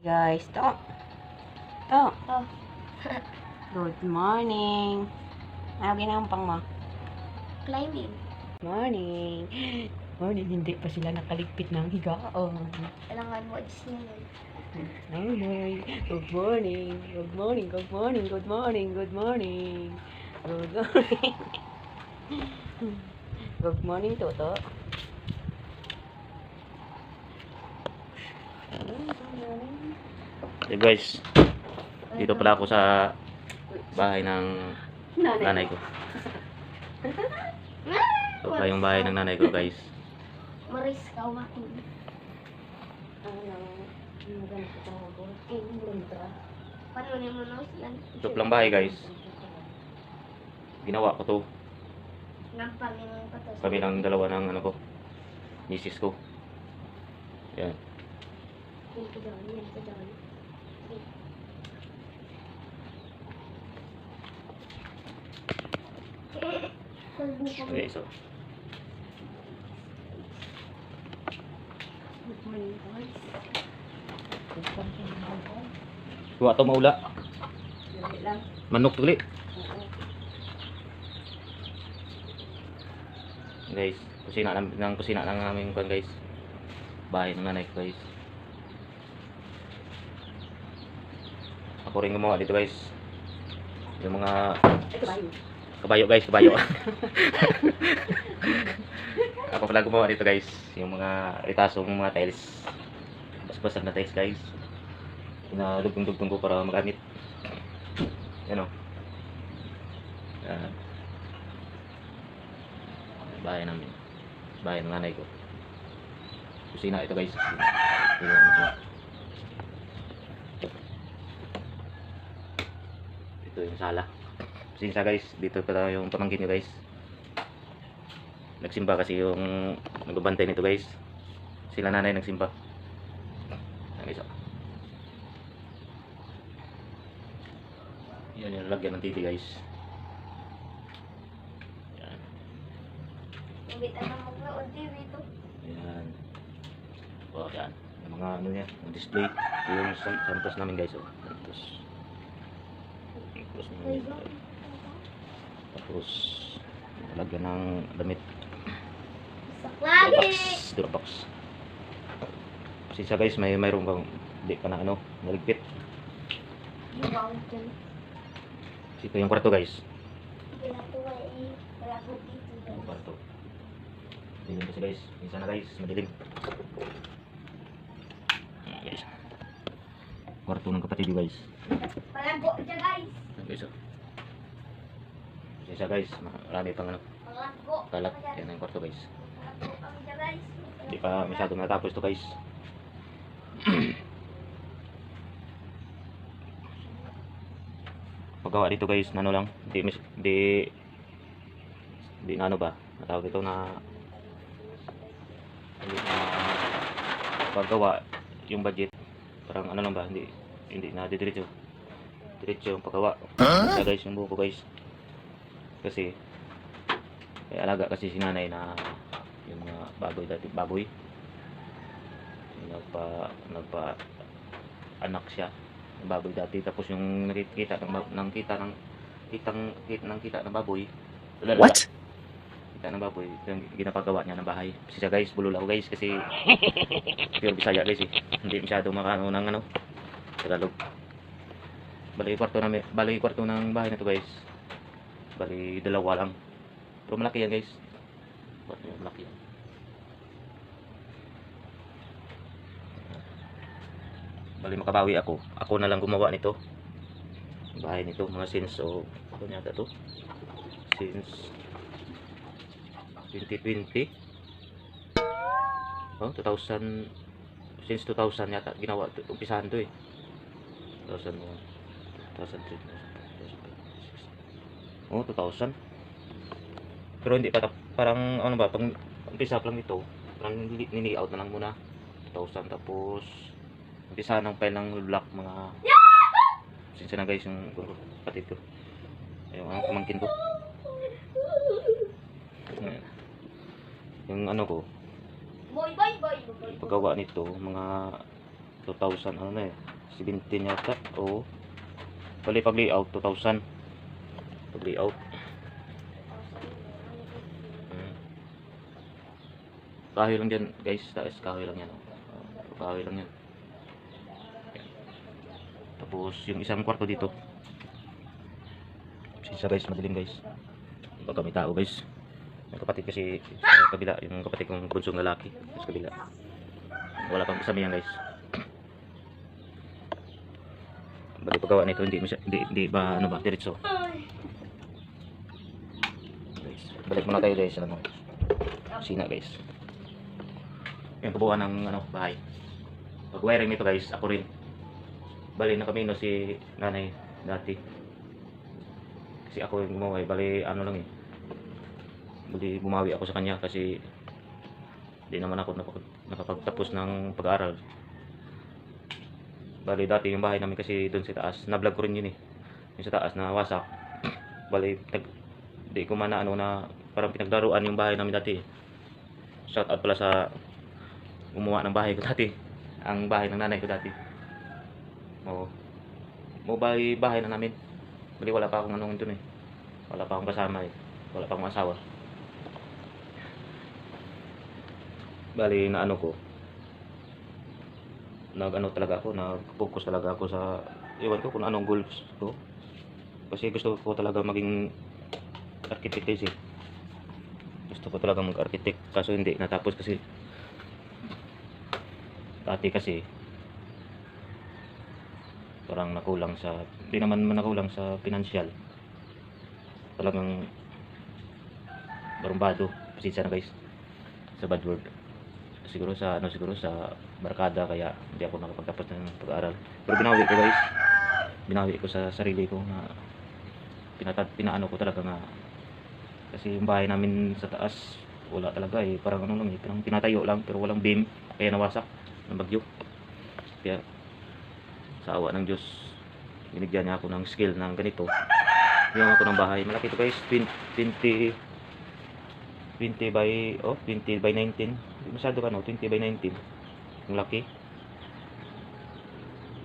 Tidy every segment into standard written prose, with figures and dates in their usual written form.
Guys, to. Oh. Good morning. Ano ginampang mo? Climbing. Morning. Morning, hindi pa sila nakaligpit ng higaan. Kailangan mo Disney. Morning. Good morning. Good morning. Good morning. Good morning. Good morning. Good morning. Good morning, Toto. Hey guys, dito pala ako sa bahay ng nanay ko. Ito pala yung bahay ng nanay ko, guys. Maris ka wakin. Paano ni mo na yan? Ito palang bahay, guys. Ginawa ko to. Nampang yung patas. Kami lang dalawa ng ano ko, misis ko. Yan. Yan ka dyan, yan ka dyan. Okay, so. Good morning, guys. Kuha to maula. Dali lang. Manok tuli. Guys, kusina ng aming kan, guys. Bahay ng nanay ko, guys. Ako rin gumawa dito, guys. Yung mga kabayo, guys, kabayo. Ako pala gumawa dito, guys. Yung mga ritasong mga tiles. Basbas na tiles, guys. Pinadugtong-dugtong ko para magamit. Yan o. Bahay namin. Bahay ng nanay ko. Kusina ito, guys. Ito yung sala. Sinsa, guys, dito pala yung pamangkin nyo, guys. Nagsimba kasi yung nagbabantay nito, guys. Sila nanay nagsimba. Yan, guys. Yan yung lagyan ng TV, guys. Yan. Nabitan na maglaon TV ito. Yan. O, yan. Yung mga ano yan, yung display. Yung santos namin, guys. O. Santos. Santos namin. Tapos, lagyan ng damit. Saklagi! Dropbox. Sisa, guys, mayroon kang hindi pa na ano, naligpit. Wow, dyan. Ito yung kwarto, guys. Wala ko eh. Wala ko dito. Yung kwarto. Dilim kasi, guys. Minsan na, guys, madilim. Ayan, guys. Kwarto ng kapatid, guys. Palago dyan, guys. Ayan, guys. Sisa, guys, marami pang ano, Palago. kalat. Yan ang kwarto, guys. Palago kami dyan, guys. Hindi pa masyadong natapos to, guys. Paggawa dito, guys, na ano lang, di na ano ba, natawag ito na paggawa yung budget, parang ano lang ba, hindi na diretso yung paggawa. Kaya, guys, yung buko, guys, kasi may alaga kasi si nanay na yung mga baboy nagpa anak siya ng baboy dati, tapos yung nakikita ng kita ng baboy. What? Kita ng baboy, yung ginapagawa niya ng bahay. Siya, guys, bulol ako, guys, kasi pure Bisaya, guys, eh. Hindi masyado makano ng ano Tagalog. Bali kwarto ng bahay na to, guys. Bali dalawa lang, pero malaki yan, guys. Malaki yan. Bali makabawi ako na lang gumawa nito, bahay nito, mga since ano yata to, since 2020 2000, since 2000 yata ginawa to, umpisahan to eh. 2001 2003 2000, pero hindi pa parang ano ba, pang umpisa pa lang ito, parang nini-out na lang muna 2000, tapos umpisa ng file ng block mga sinsa na, guys, yung kapatid ko, yung pamangkin ko. Yung ano ko, Boy. paggawa nito mga 2000 ano na eh, 17 yata. Oo. Bali pag layout 2,000. Pag layout. Kahoy lang dyan guys, taas kahoy lang yan. Kahoy lang yan. Tapos yung isang kwarto dito. Sisa guys, madilim guys. Baka may tao guys. Yung kapatid kasi sa kabila, yung kapatid kong bunsong lalaki sa kabila. Wala pang kasama yan guys. Bali paggawa nito hindi ba ano ba diretso. Guys, balik muna tayo guys, ano. Sina guys. Yung kabuuan ng ano, bahay. Pag wiring nito guys, ako rin. Bali na kami no si nanay dati. Kasi ako yung gumawa, bali ano lang eh. Bali bumawi ako sa kanya kasi hindi naman ako nakapagtapos ng pag-aaral. Bali dati yung bahay namin kasi doon sa taas, na-vlog ko rin yun eh. Yung sa taas na wasak. Bali di ko man na ano na parang pinagdaruan yung bahay namin dati. Shout out pala sa gumawa ng bahay ko dati. Ang bahay ng nanay ko dati. Oo. Bali bahay na namin. Bali wala pa akong anong doon eh. Wala pa akong kasama eh. Wala pa akong asawa. Bali na ano ko. Nag-ano talaga ako, nag-focus talaga ako sa iwan ko kung anong goals ko. Kasi gusto ko talaga maging architect eh. Gusto ko talaga mag-architect kaso hindi natapos kasi dati kasi parang nakulang sa hindi naman nakulang sa financial. Talagang barumbado, pasensya na guys sa bad word. Siguro sa ano siguro sa barkada kaya hindi ako nakapagtapos ng pag-aaral. Pero binawi ko guys. Binawi ko sa sarili ko na pinaano ko talaga nga kasi yung bahay namin sa taas wala talaga eh, parang ano lang eh, parang tinatayo lang pero walang beam kaya nawasak ng bagyo. Kaya sa awa ng Diyos binigyan niya ako ng skill ng ganito. Bigyan ako ng bahay. Malaki ito guys, 20 by 19. Masyado ka no, 20 by 19. Ang laki.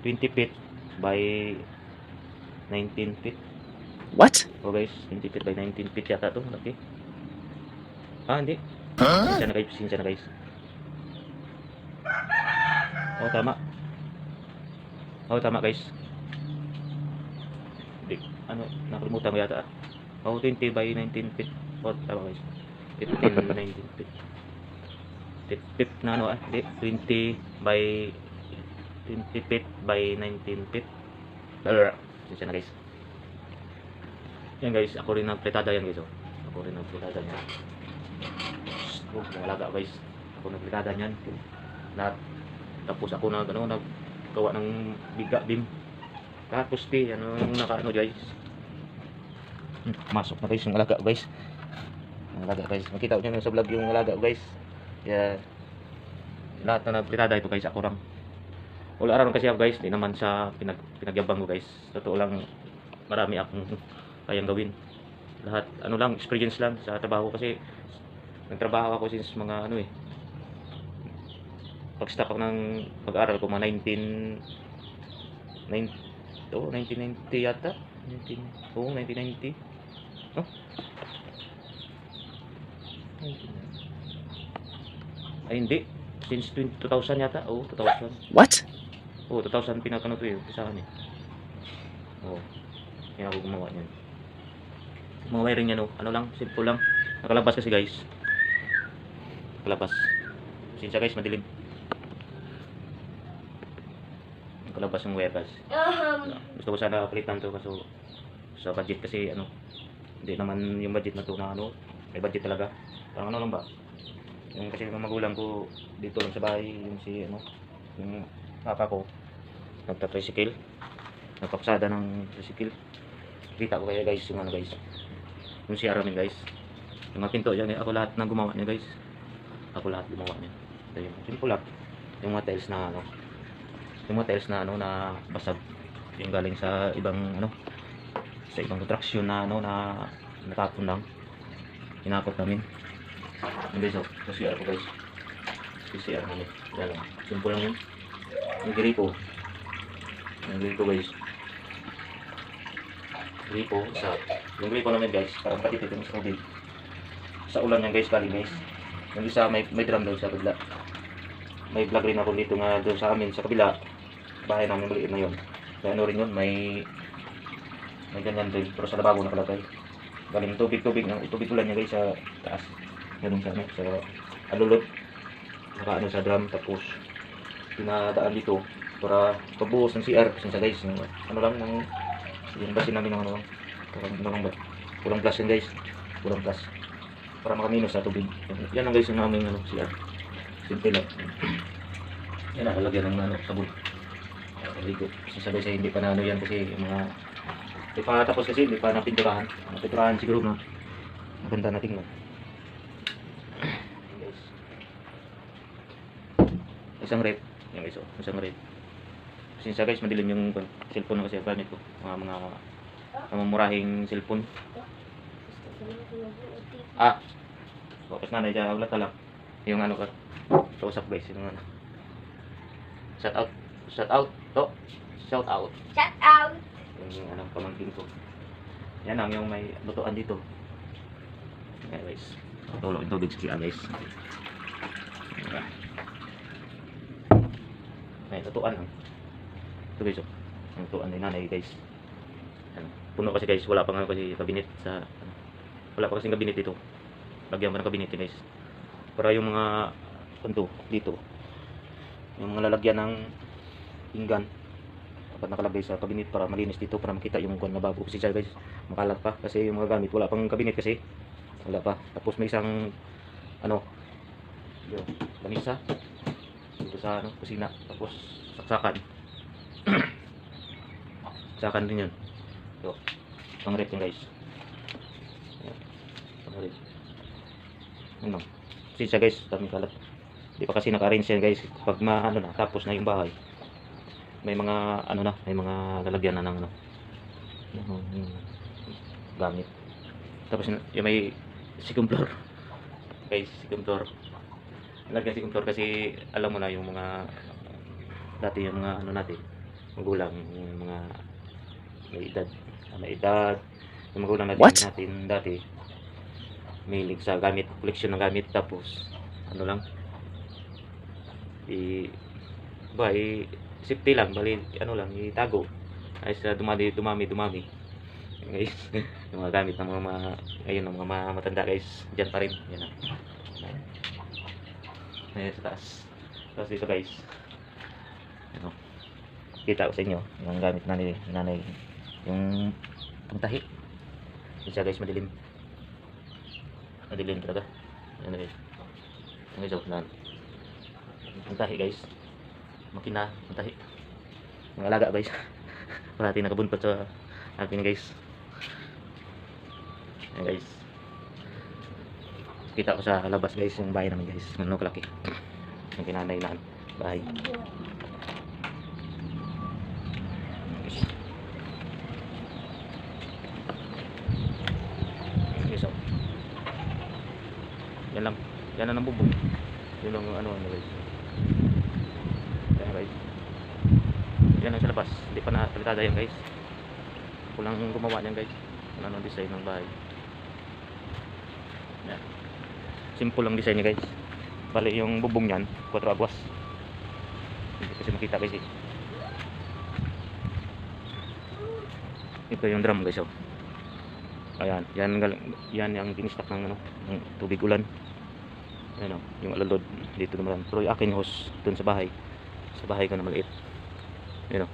20 feet by 19 feet. What? Oh guys, 20 feet by 19 feet yata to, laki. Ah, hindi. Sinsya na guys. Oh, tama. Oh, tama guys. Hindi, ano, nakalimutan ko yata. Oh, 20 by 19 feet. Oh, tama guys. 15 by 19 feet. Feet na ano hindi, 20 by 20 feet by 19 feet. Sinsya na guys. Yan guys, ako rin nagplitada yan guys. Oh. Ako rin nagplitada yan. Oh, malaga guys. Ako nagplitada yan. Lahat. Tapos ako naggawa ng biga beam. Tapos ano yung nakaano guys. Masok na guys yung alaga guys. Ang alaga guys. Makita ko nyo sa vlog yung alaga guys. Kaya lahat na nagplitada ito guys, ako lang. Wala araw kasi ako guys, di naman sa pinagyabang ko guys. Totoo lang marami akong kayang gawin. Lahat ano lang, experience lang sa trabaho kasi nagtrabaho ako since mga ano eh. Pag-stop ako ng pag-aaral ko mga 1990 yata. 1990. Oh? 1990. Ay hindi. Since 2000 yata. Oh, 2000. What? Oh, 2000 pinakano to eh. Pisahan eh. Oh. Kaya ako gumawa niyan. Mga wiring niya no. Ano lang, simple lang. Nakalabas kasi guys. Nakalabas. Sinsya guys, madilim. Nakalabas yung wire guys. Gusto ko sana palitan to kaso sa budget kasi ano. Hindi naman yung budget na to na ano. May budget talaga. Parang ano lang ba? Yung kasi yung magulang ko dito lang sa bahay, yung si ano, yung papa ko nagta-tricycle, nagpaksada ng tricycle. Kita ko kaya guys yung ano guys, yung CR namin guys, yung mga pinto yan, ako lahat na gumawa niya guys, ako lahat gumawa niya. Ito yung simple lang, yung mga tiles na ano, yung mga tiles na ano na basag, yung galing sa ibang ano, sa ibang construction na ano na natapon lang, hinakot namin. Hindi so, CR ko guys. CR namin. Yan lang. Simple lang yun. Yung gripo. Yung gripo guys. Gripo, isa. Yung gripo namin guys, parang patipid yung sa tubig. Sa ulan yan guys, galing guys. Yung isa may drum doon sa kabila. May vlog rin ako dito nga doon sa amin, sa kabila. Bahay namin maliit na yun. Kaya ano rin yun, may ganyan din, pero sa lababo nakalagay. Galing tubig ulan niya guys sa taas. Ganun sa ano, sa alulot. Naka ano sa drum, tapos pinadaan dito para pagbuhos ng CR kasi sa guys, ano lang yung basin namin ng ano lang. Kulang plus yan guys. Kulang plus. Para makaminos sa tubig. Yan lang guys yung aming ano, CR. Simple lang. Yan ang lalagyan ng ano, sabon. Ligo. Kasi sa guys ay hindi pa na ano yan kasi yung mga hindi pa tapos kasi hindi pa napinturahan. Napinturahan siguro na maganda na tingnan. Guys. Isang rep. Yung iso. Isang rep. Kasi sa guys madilim yung cellphone na kasi gamit ko. Mga mamurahing cellphone. Tapos nanay dyan, ulat lang. Yung ano ka. Kausap guys. Yung ano. Shout out. Shout out. To. Shout out. Shout out! Yung anong pamangkin ko. Yan ang yung may lutuan dito. Ayan guys. Tulog yung tubig sa guys. May lutuan lang. Ito guys. Ang lutuan ni nanay guys. Ayan. Puno kasi guys. Wala pa nga kasi kabinet sa wala pa kasing kabinet dito. Lagyan pa ng kabinet guys. Para yung mga kanto dito. Yung mga lalagyan ng pinggan. Dapat nakalagay sa kabinet para malinis dito para makita yung kung lababo kasi siya guys makalat pa kasi yung mga gamit wala pang kabinet kasi wala pa. Tapos may isang ano yung lamisa dito sa ano kusina tapos saksakan saksakan din yun so pang rep yan guys pang rep yun lang kasi siya guys daming kalat di pa kasi naka-arrange yan guys pag ano na tapos na yung bahay may mga ano na, may mga lalagyan na ng ano yung gamit. Tapos yung may second floor. Guys, second floor. Lalagyan second floor kasi alam mo na yung mga dati yung mga ano natin, magulang, yung mga may edad, yung magulang natin dati mahilig sa gamit, koleksyon ng gamit tapos ano lang safety lang, bali ano lang, itago ay sa dumami guys. Yung mga gamit ng mga ayun ng mga matanda guys, diyan pa rin yan na. Ayan sa taas. Tapos dito guys ano, kita ko sa inyo yung gamit na ni nanay yung pangtahi isa guys, madilim talaga yan guys, yung guys pangtahi guys, makina, tahi. Mga alaga guys. Parati nakabuntot sa akin guys. Ayan guys. Kita ko sa labas guys yung bahay namin guys. Ano kalaki. Yung kinanay na bahay. Guys, so. Yan lang. Yan ang bubong. Yun lang ano guys. Ayan guys. Yan lang sa labas. Hindi pa napalitada yan guys. Kulang gumawa niyan guys. Ano ang design ng bahay. Yan. Simple lang design niya guys. Bali yung bubong niyan 4 agwas. Hindi kasi makita guys eh. Ito yung drum guys oh. Ayan. Yan yung tinistak ng ano, ng tubig ulan. Ayan oh, yung alalod dito naman. Pero yung akin hose dun sa bahay. Sa bahay ko na maliit. Ayan o.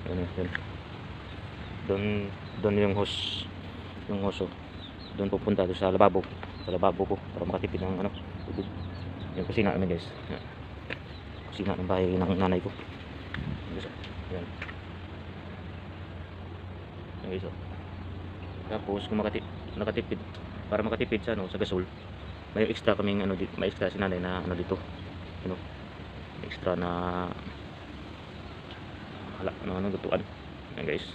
Ayan. Doon yung hose. Yung hose o. Doon pupunta doon sa lababo. Sa lababo ko. Para makatipid ng ano. Tubig. Yung kusina namin guys. Ayan. Kusina ng bahay ng nanay ko. Ayan. Ayan guys o. Tapos kung nakatipid. Para makatipid sa ano, sa gasol. May extra kaming ano dito. May extra si nanay na ano dito. Ano. Extra na ano lutuan. Ayan guys.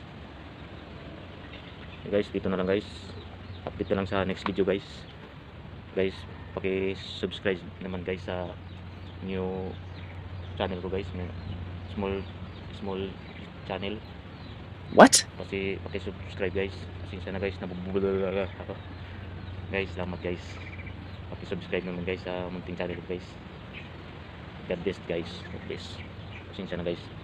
Ayan guys, dito na lang guys. Update na lang sa next video guys. Guys, paki-subscribe naman guys sa new channel ko guys. Small small channel. What? Kasi paki-subscribe guys. Pasensya na guys, nabubulala ako. Guys, salamat guys. Paki-subscribe naman guys sa munting channel ko guys. God bless guys. God bless. Pasensya na guys.